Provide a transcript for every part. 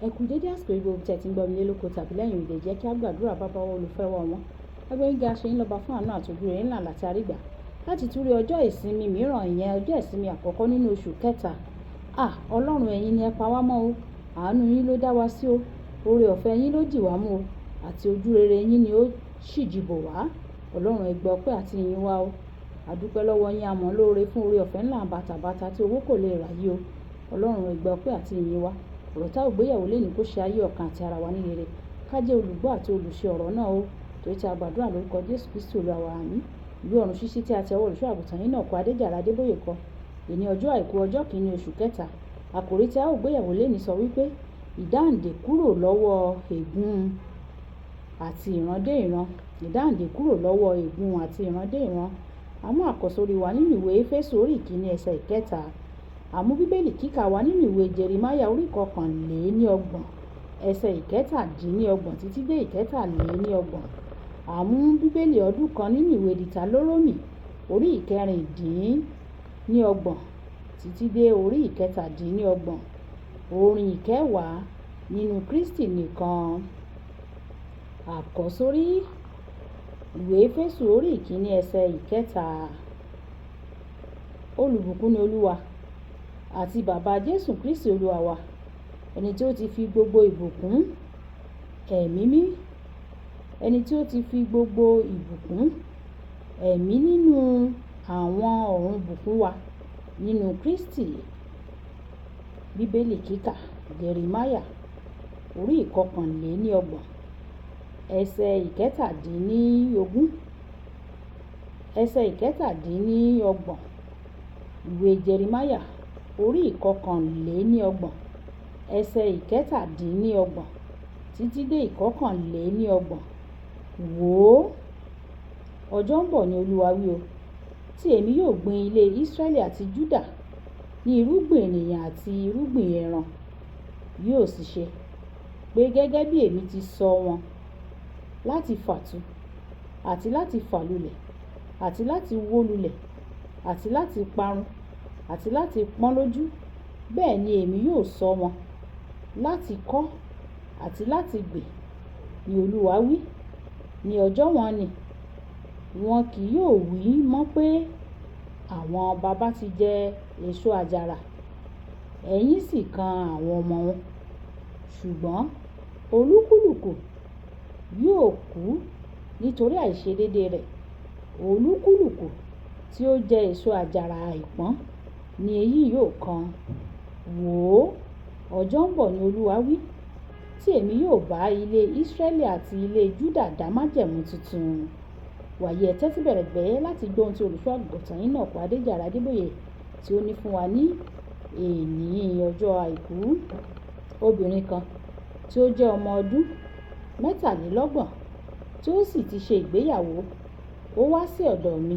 Ẹ kú dédé àsìkò yìí gbogbo tí ẹ ti ń gbọ́ mi lé lóko tàbí lẹ́yìn òde, jẹ́ kí á gbàdúrà. Bàbá wa olùfẹ́ wa wọn. Agbẹ́yìnga ṣe ń lọ́ba fún àánú àtòjú rẹ̀ ńlá láti àrígbà láti tún rí ọjọ́ ìsinmi mìíràn, ìyẹn ọjọ́ ìsinmi àkọ́kọ́ nínú oṣù kẹta. Ọlọ́run ẹ̀yin ni ẹ pa wá mọ́ o, àánú yín ló dá wa sí o, oore ọ̀fẹ́ yín ló dì wá mú o, àti ojú rere yín ni ó ṣìjìbò wá. Ọlọ́run ẹ gbọ́ ọpẹ́ àti ìyìn wa o. A dúpẹ́ lọ́wọ́ yín, a mọ̀ lóore fún oore ọ̀fẹ́ ńlá bàtàbàtà tí owó kò lè rà yìí o. Ọlọ́run ẹ gbọ́ ọpẹ́ àti ìyìn wa. Ọ̀rọ̀ tá ò gbéyàwó lé ní kó ṣe ayé ọkàn àti ara wa ní rere. Ká jẹ́ olùgbọ́ àti olùṣe ọ̀rọ̀ náà o. Torí tí a gbàdúrà lórúkọ Jésù Kristi Olúwa wa, àmín. Ìwé ọ̀run ṣíṣí tí a ti ọwọ́ olùṣọ́ àgùntàn yín náà kọ Adéjàre Adébóyè kọ. Èní ọjọ́ àìkú ọjọ́ kìíní oṣù kẹta. Àkòrí tí a ò gbéyàwó lé ní sọ wípé ìdáǹdè kúrò lọ́wọ́ ègún àti ìran dé ìran. Ìdáǹdè kúrò lọ́wọ́ ègún àti ìran dé ìran. A mú àkọ́sórí wa nínú ìwé Éfésù orí ìkíní ẹsẹ̀ ìkẹta. Àmú bíbélì kíkà wa nínú ìwé Jeremáyà orí kọkànléníọgbọ̀n ẹsẹ̀ ìkẹtàdínníọgbọ̀n títí dé ìkẹtàléníọgbọ̀n. Àmú bíbélì ọdún kan nínú ìwé Dìtálórómì orí ìkẹrìndínníọgbọ̀n títí dé orí ìkẹtàdínníọgbọ̀n. Orin ìkẹwàá nínú Kristi nìkan. Àkọ́sórí ìwé Éfésù orí ìkíní ẹsẹ̀ ìkẹta. Olùbùkún ni Olúwa àti bàbá Jésù Kristi Olúwa wa, ẹni tí ó ti fi gbogbo ìbùkún ẹ̀mí nínú àwọn ọ̀run bùkún wa nínú Kristi. Bíbélì kíkà Jeremáyà orí ìkọkànléníọgbọ̀n ẹsẹ̀ ìkẹtàdínníọgbọ̀n. Ìwé Jeremáyà orí ìkọkànléníọgbọ̀n ẹsẹ̀ ìkẹtàdínníọgbọ̀n títí dé ìkọkànléníọgbọ̀n. Wò ó, ọjọ́ ń bọ̀ ni Olúwa wí o, tí èmi yóò gbin ilé Ísírẹ́lì àti Júdà ní irúgbìn ènìyàn àti irúgbìn ẹran. Yóò sì ṣe pé gẹ́gẹ́ bí èmi ti sọ wọn láti fàtu àti láti fàlulẹ̀ àti láti wó lulẹ̀ àti láti parun àti láti pọ́n lójú, bẹ́ẹ̀ ni èmi yóò sọ wọn láti kọ́ àti láti gbè, ni Olúwa wí. Ní ọjọ́ wọn ni wọn kì yóò wí mọ́ pé àwọn baba ti jẹ èso àjàrà, ẹ̀yìn sì kan àwọn ọmọ wọn. Ṣùgbọ́n olúkúlùkù yóò kú nítorí àìṣedéédéé rẹ̀. Olúkúlùkù tí ó jẹ èso àjàrà àìpọ́n ni èyí yóò kan. Wò ó, ọjọ́ ń bọ̀ ni Olúwa wí, tí èmi yóò bá ilé Ísírẹ́lì àti ilé Júdà dá májẹ̀mú tuntun. Wàyí ẹ tẹ́tí bẹ̀rẹ̀ gbẹ́ láti gbọ́ ohun tí olùṣọ́ àgùntàn yín náà kọ Adéjàre Adébóyè tí ó ní fún wa ní èní ọjọ́ àìkú. Obìnrin kan tí ó jẹ́ ọmọ ọdún mẹ́tàlélọ́gbọ̀n tí ó sì ti ṣe ìgbéyàwó, ó wá sí ọ̀dọ̀ mi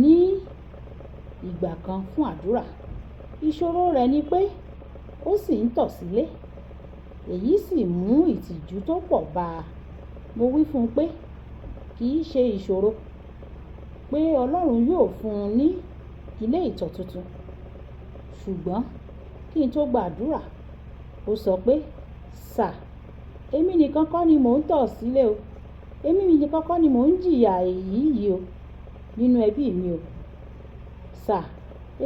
ní ìgbà kan fún àdúrà. Ìṣòro rẹ̀ ni pé ó sì ń tọ̀ sílé, èyí sì mú ìtìjú tó pọ̀ bá a. Mo wí fún un pé kì í ṣe ìṣòro, pé Ọlọ́run yóò fún un ní ilé ìtọ̀ tuntun. Ṣùgbọ́n kí n tó gba àdúrà, ó sọ pé, èmi nìkan kọ́ ni mò ń tọ̀ sílé o, èmi nìkan kọ́ ni mò ń jìyà èyí yìí o nínú ẹbí mi o.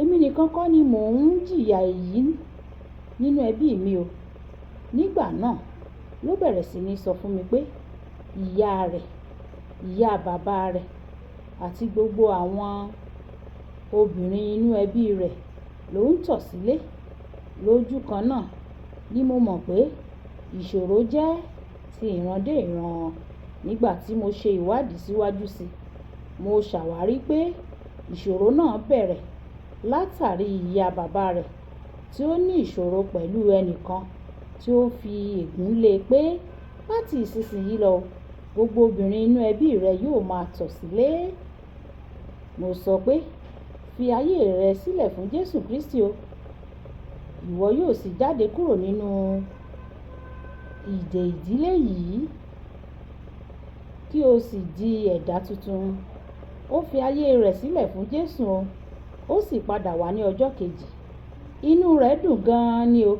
Èmi nìkan kọ́ ni mò ń jìyà èyí nínú ẹbí mi o. Nígbà náà ló bẹ̀rẹ̀ sí ní sọ fún mi pé ìyá rẹ̀, ìyá bàbá rẹ̀ àti gbogbo àwọn obìnrin inú ẹbí rẹ̀ ló ń tọ̀ sílé. Lójú kan náà ni mo mọ̀ pé ìṣòro jẹ́ ti ìran dé ìran. Nígbà tí mo ṣe ìwádìí síwájú sí i, mo ṣàwárí pé ìṣòro náà bẹ̀rẹ̀ látàrí ìyá bàbá rẹ̀ tí ó ní ìṣòro pẹ̀lú ẹnìkan tí ó fi ègún lé pé láti ìsinsìnyí lọ, gbogbo obìnrin inú ẹbí rẹ̀ yóò máa tọ̀ sílé. Mo sọ pé fi ayé rẹ sílẹ̀ fún Jésù Kristi o, ìwọ yóò sì jáde kúrò nínú ìdè ìdílé yìí kí o sì di ẹ̀dá tuntun. Ó fi ayé rẹ̀ sílẹ̀ fún Jésù o, ó sì padà wá ní ọjọ́ kejì. Inú rẹ̀ dùn gan-an ni o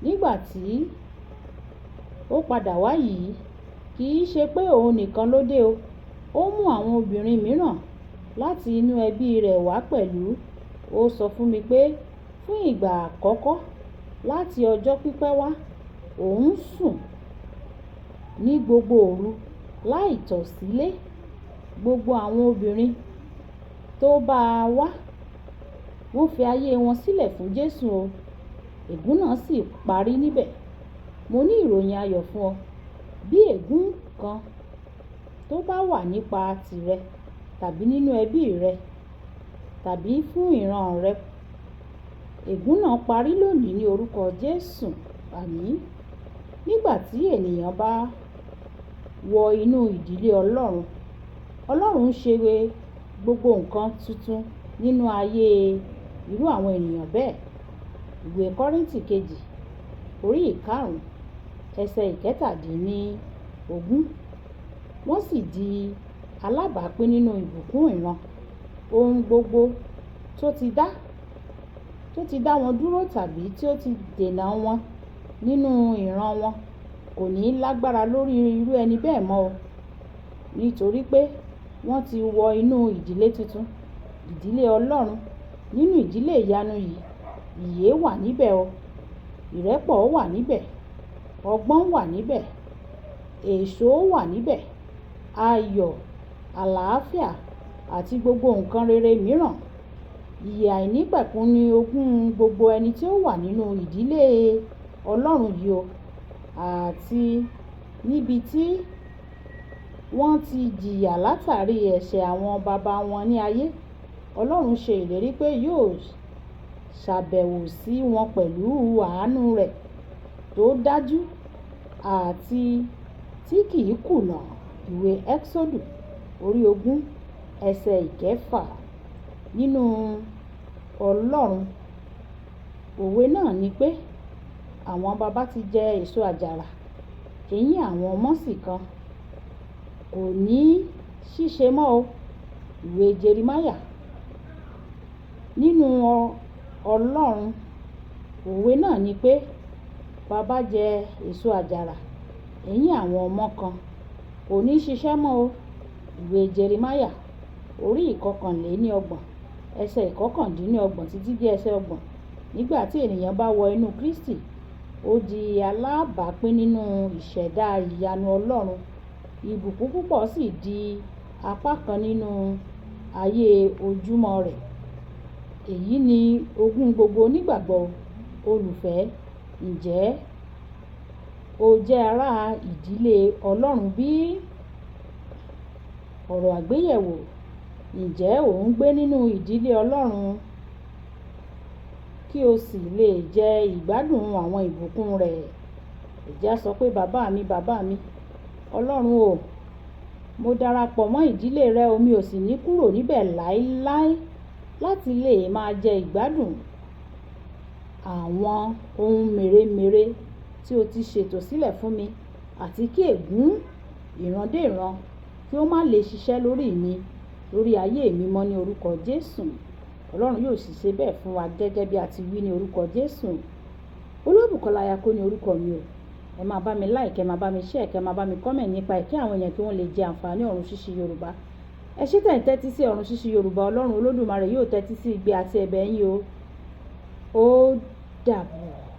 nígbà tí ó padà wá yìí. Kì í ṣe pé òun nìkan ló dé o, ó mú àwọn obìnrin mìíràn láti inú ẹbí rẹ̀ wá pẹ̀lú. Ó sọ fún mi pé fún ìgbà àkọ́kọ́ láti ọjọ́ pípẹ́ wá, òun sùn ní gbogbo òru láì tọ̀ sílé. Gbogbo àwọn obìnrin tó bá a wá, wọ́n fi ayé wọn sílẹ̀ fún Jésù o. Ègún náà sì parí níbẹ̀. Mo ní ìròyìn ayọ̀ fún ọ. Bí ègún kan tó bá wà nípa tìrẹ tàbí nínú ẹbí rẹ tàbí fún ìran rẹ, ègún náà parí lónìí ní orúkọ Jésù. Àmín. Nígbà tí ènìyàn bá wọ inú ìdílé Ọlọ́run, Ọlọ́run ń ṣe gbogbo nǹkan tuntun nínú ayé irú àwọn ènìyàn bẹ́ẹ̀. Ìwé Kọ́ríńtì kejì orí 5 ẹsẹ̀ 17. Wọ́n sì di alábàápín nínú ìbùkún ìran. Ohun gbogbo tó ti dá wọn dúró tàbí tí ó ti dènà wọn nínú ìran wọn kò ní lágbára lórí irú ẹni bẹ́ẹ̀ mọ́ o. Nítorí pé wọ́n ti wọ inú ìdílé tuntun, ìdílé Ọlọ́run. Nínú ìdílé ìyanu yìí, ìyè wà níbẹ̀ o, ìrẹ́pọ̀ wà níbẹ̀, ọgbọ́n wà níbẹ̀, èso wà níbẹ̀, ayọ̀, àlàáfíà àti gbogbo nǹkan rere mìíràn. Ìyè àìnípẹ̀kun ni ogún gbogbo ẹni tí ó wà nínú ìdílé Ọlọ́run yìí o. Àti níbi tí wọ́n ti jìyà látàrí ẹ̀ṣẹ̀ àwọn baba wọn ní ayé, Ọlọ́run ṣe ìlérí pé yóò ṣàbẹ̀wò sí wọn pẹ̀lú àánú rẹ̀ tó dájú àti tí kì í kùnà. Ìwé Ẹ́kísódù orí 20 ẹsẹ̀ 6. Nínú Ọlọ́run, òwe náà ni pé àwọn baba ti jẹ èso àjàrà, eyín àwọn ọmọ sì kan. Kò ní ṣíṣe mọ́ o. Ìwé Jeremáyà. Nínú Ọlọ́run, òwe náà ni pé baba jẹ èso àjàrà, eyín àwọn ọmọ kan. Kò ní ṣiṣẹ́ mọ́ o. Ìwé Jeremáyà orí 29 ẹsẹ̀ 29 títí dé ẹsẹ̀ 30. Nígbà tí ènìyàn bá wọ inú Kristi, ó di alábàápín nínú ìṣẹ̀dá ìyanu Ọlọ́run. Ìbùkún púpọ̀ sì di apá kan nínú ayé ojúmọ́ rẹ̀. Èyí ni ogún gbogbo onígbàgbọ́ olùfẹ́. Ǹjẹ́ o jẹ́ ará ìdílé Ọlọ́run bí? Ọ̀rọ̀ àgbéyẹ̀wò. Ǹjẹ́ ò ń gbé nínú ìdílé Ọlọ́run kí o sì lè jẹ ìgbádùn àwọn ìbùkún rẹ̀? Ẹ jẹ́ á sọ pé bàbá mi, Ọlọ́run o, mo darapọ̀ mọ́ ìdílé rẹ o, mi ò sì ní kúrò níbẹ̀ láéláé láti lè máa jẹ ìgbádùn àwọn ohun mèremère tí o ti ṣètò sílẹ̀ fún mi, àti kí ègún ìrandéìran kí ó má lè ṣiṣẹ́ lórí mi, lórí ayé mi mọ́ ní orúkọ Jésù. Ọlọ́run yóò sì ṣe bẹ́ẹ̀ fún wa gẹ́gẹ́ bí a ti wí ní orúkọ Jésù. Olúwabùkọ́lá Ayako ní orúkọ mi o. Ẹ máa bá mi like, ẹ máa bá mi share, ẹ máa bá mi comment nípa ẹ̀ kí àwọn èèyàn kí wọ́n lè jẹ àǹfààní ọ̀run ṣíṣí Yorùbá. Ẹ ṣé tẹ̀ ń tẹ́tí sí ọ̀run ṣíṣí Yorùbá. Ọlọ́run Olódùmarè yóò tẹ́tí sí igbe àti ẹ̀bẹ̀ yín o. Ó dàbọ̀.